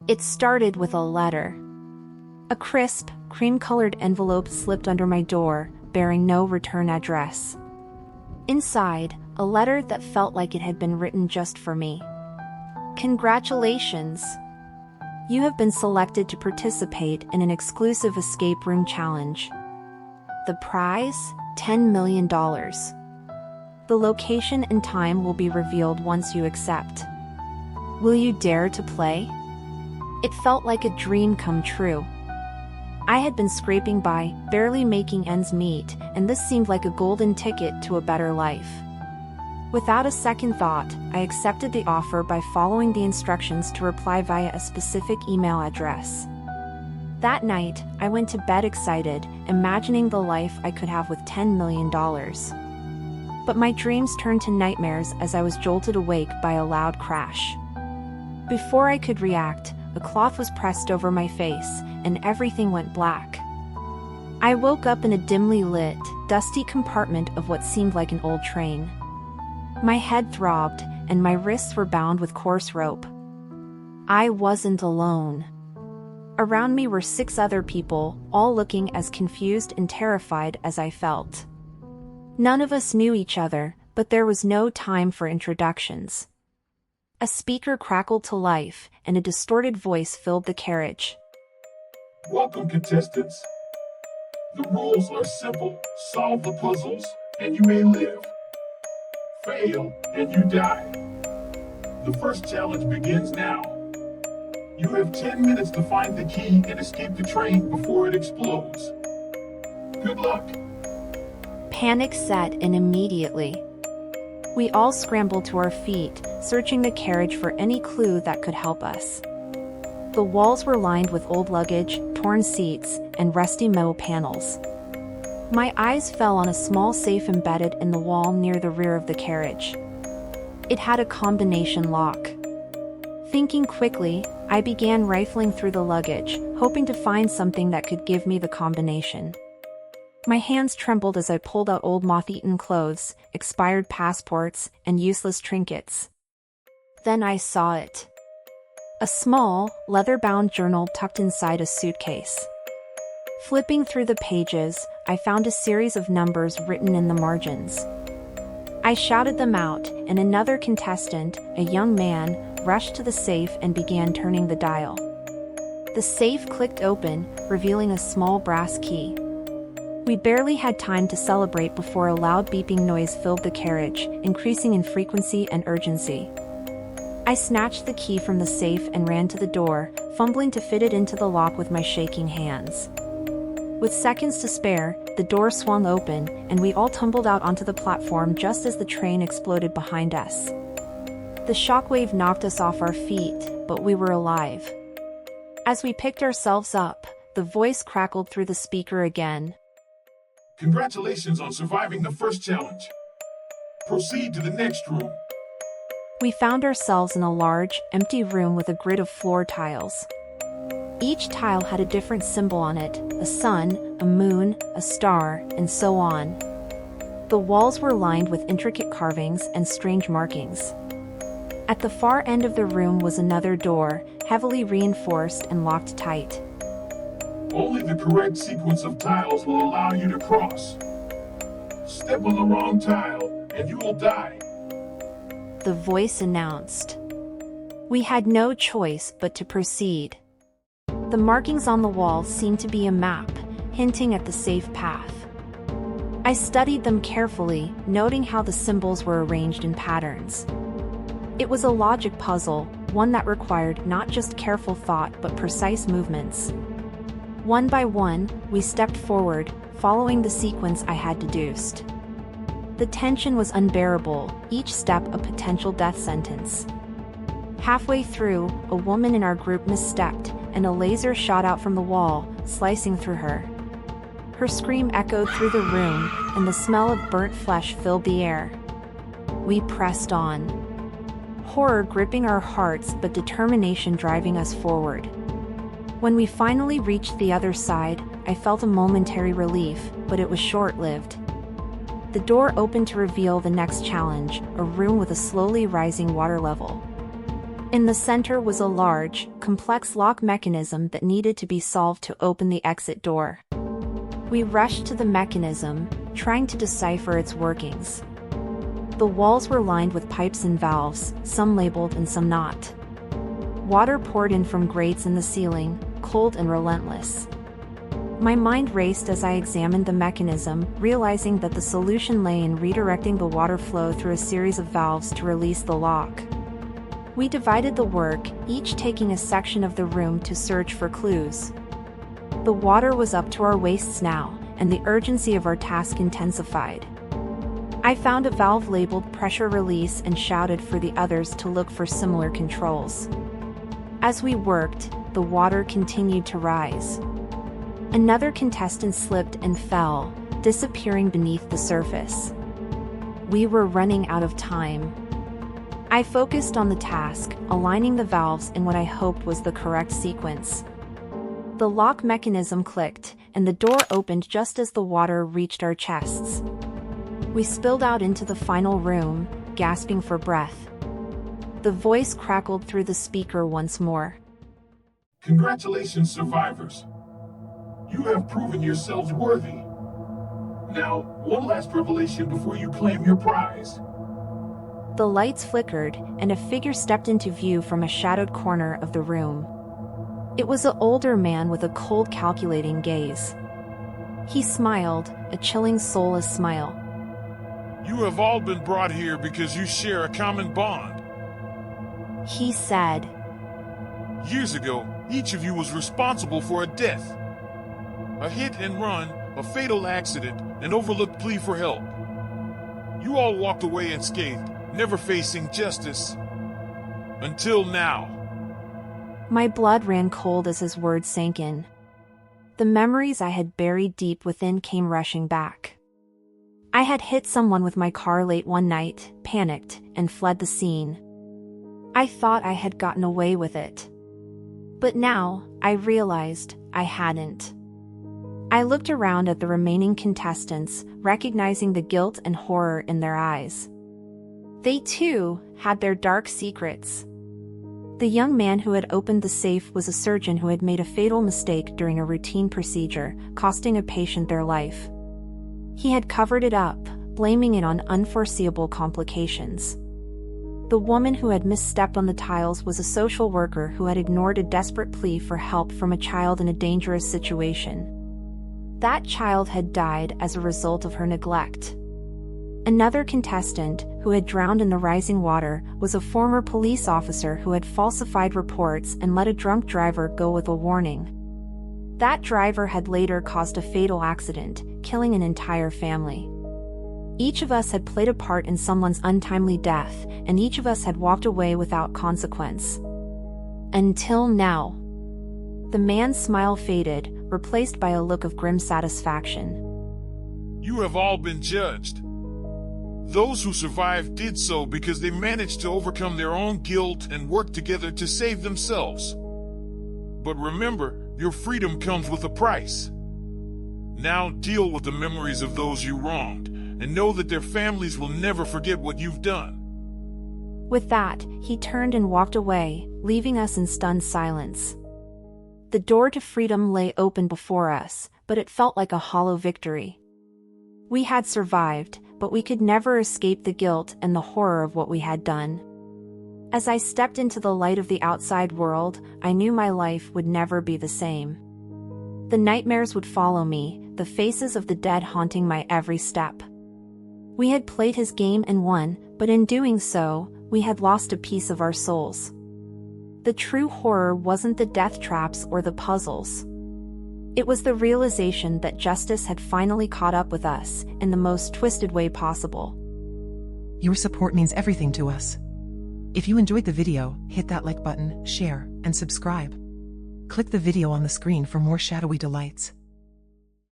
It started with a letter. A crisp, cream-colored envelope slipped under my door, bearing no return address. Inside, a letter that felt like it had been written just for me. Congratulations! You have been selected to participate in an exclusive escape room challenge. The prize? $10 million. The location and time will be revealed once you accept. Will you dare to play? It felt like a dream come true. I had been scraping by, barely making ends meet, and this seemed like a golden ticket to a better life. Without a second thought, I accepted the offer by following the instructions to reply via a specific email address. That night, I went to bed excited, imagining the life I could have with $10 million. But my dreams turned to nightmares as I was jolted awake by a loud crash. Before I could react, a cloth was pressed over my face, and everything went black. I woke up in a dimly lit, dusty compartment of what seemed like an old train. My head throbbed, and my wrists were bound with coarse rope. I wasn't alone. Around me were 6 other people, all looking as confused and terrified as I felt. None of us knew each other, but there was no time for introductions. A speaker crackled to life, and a distorted voice filled the carriage. Welcome, contestants. The rules are simple. Solve the puzzles, and you may live. Fail, and you die. The first challenge begins now. You have 10 minutes to find the key and escape the train before it explodes. Good luck. Panic set in immediately. We all scrambled to our feet, searching the carriage for any clue that could help us. The walls were lined with old luggage, torn seats, and rusty metal panels. My eyes fell on a small safe embedded in the wall near the rear of the carriage. It had a combination lock. Thinking quickly, I began rifling through the luggage, hoping to find something that could give me the combination. My hands trembled as I pulled out old moth-eaten clothes, expired passports, and useless trinkets. Then I saw it. A small, leather-bound journal tucked inside a suitcase. Flipping through the pages, I found a series of numbers written in the margins. I shouted them out, and another contestant, a young man, rushed to the safe and began turning the dial. The safe clicked open, revealing a small brass key. We barely had time to celebrate before a loud beeping noise filled the carriage, increasing in frequency and urgency. I snatched the key from the safe and ran to the door, fumbling to fit it into the lock with my shaking hands. With seconds to spare, the door swung open, and we all tumbled out onto the platform just as the train exploded behind us. The shockwave knocked us off our feet, but we were alive. As we picked ourselves up, the voice crackled through the speaker again. Congratulations on surviving the first challenge. Proceed to the next room. We found ourselves in a large, empty room with a grid of floor tiles. Each tile had a different symbol on it, a sun, a moon, a star, and so on. The walls were lined with intricate carvings and strange markings. At the far end of the room was another door, heavily reinforced and locked tight. Only the correct sequence of tiles will allow you to cross. Step on the wrong tile, and you will die. The voice announced. We had no choice but to proceed. The markings on the wall seemed to be a map, hinting at the safe path. I studied them carefully, noting how the symbols were arranged in patterns. It was a logic puzzle, one that required not just careful thought but precise movements. One by one, we stepped forward, following the sequence I had deduced. The tension was unbearable, each step a potential death sentence. Halfway through, a woman in our group misstepped, and a laser shot out from the wall, slicing through her. Her scream echoed through the room, and the smell of burnt flesh filled the air. We pressed on. Horror gripping our hearts but determination driving us forward. When we finally reached the other side, I felt a momentary relief, but it was short-lived. The door opened to reveal the next challenge, a room with a slowly rising water level. In the center was a large, complex lock mechanism that needed to be solved to open the exit door. We rushed to the mechanism, trying to decipher its workings. The walls were lined with pipes and valves, some labeled and some not. Water poured in from grates in the ceiling, cold and relentless. My mind raced as I examined the mechanism, realizing that the solution lay in redirecting the water flow through a series of valves to release the lock. We divided the work, each taking a section of the room to search for clues. The water was up to our waists now, and the urgency of our task intensified. I found a valve labeled pressure release and shouted for the others to look for similar controls. As we worked, the water continued to rise. Another contestant slipped and fell, disappearing beneath the surface. We were running out of time. I focused on the task, aligning the valves in what I hoped was the correct sequence. The lock mechanism clicked, and the door opened just as the water reached our chests. We spilled out into the final room, gasping for breath. The voice crackled through the speaker once more. Congratulations, survivors. You have proven yourselves worthy. Now, one last revelation before you claim your prize. The lights flickered, and a figure stepped into view from a shadowed corner of the room. It was an older man with a cold, calculating gaze. He smiled, a chilling, soulless smile. You have all been brought here because you share a common bond. He said. Years ago, each of you was responsible for a death. A hit and run, a fatal accident, an overlooked plea for help. You all walked away unscathed, never facing justice. Until now. My blood ran cold as his words sank in. The memories I had buried deep within came rushing back. I had hit someone with my car late one night, panicked, and fled the scene. I thought I had gotten away with it. But now, I realized I hadn't. I looked around at the remaining contestants, recognizing the guilt and horror in their eyes. They too had their dark secrets. The young man who had opened the safe was a surgeon who had made a fatal mistake during a routine procedure, costing a patient their life. He had covered it up, blaming it on unforeseeable complications. The woman who had misstepped on the tiles was a social worker who had ignored a desperate plea for help from a child in a dangerous situation. That child had died as a result of her neglect. Another contestant, who had drowned in the rising water, was a former police officer who had falsified reports and let a drunk driver go with a warning. That driver had later caused a fatal accident, killing an entire family. Each of us had played a part in someone's untimely death, and each of us had walked away without consequence. Until now. The man's smile faded, replaced by a look of grim satisfaction. You have all been judged. Those who survived did so because they managed to overcome their own guilt and work together to save themselves. But remember, your freedom comes with a price. Now deal with the memories of those you wronged, and know that their families will never forget what you've done. With that, he turned and walked away, leaving us in stunned silence. The door to freedom lay open before us, but it felt like a hollow victory. We had survived, but we could never escape the guilt and the horror of what we had done. As I stepped into the light of the outside world, I knew my life would never be the same. The nightmares would follow me, the faces of the dead haunting my every step. We had played his game and won, but in doing so, we had lost a piece of our souls. The true horror wasn't the death traps or the puzzles. It was the realization that justice had finally caught up with us, in the most twisted way possible. Your support means everything to us. If you enjoyed the video, hit that like button, share, and subscribe. Click the video on the screen for more shadowy delights.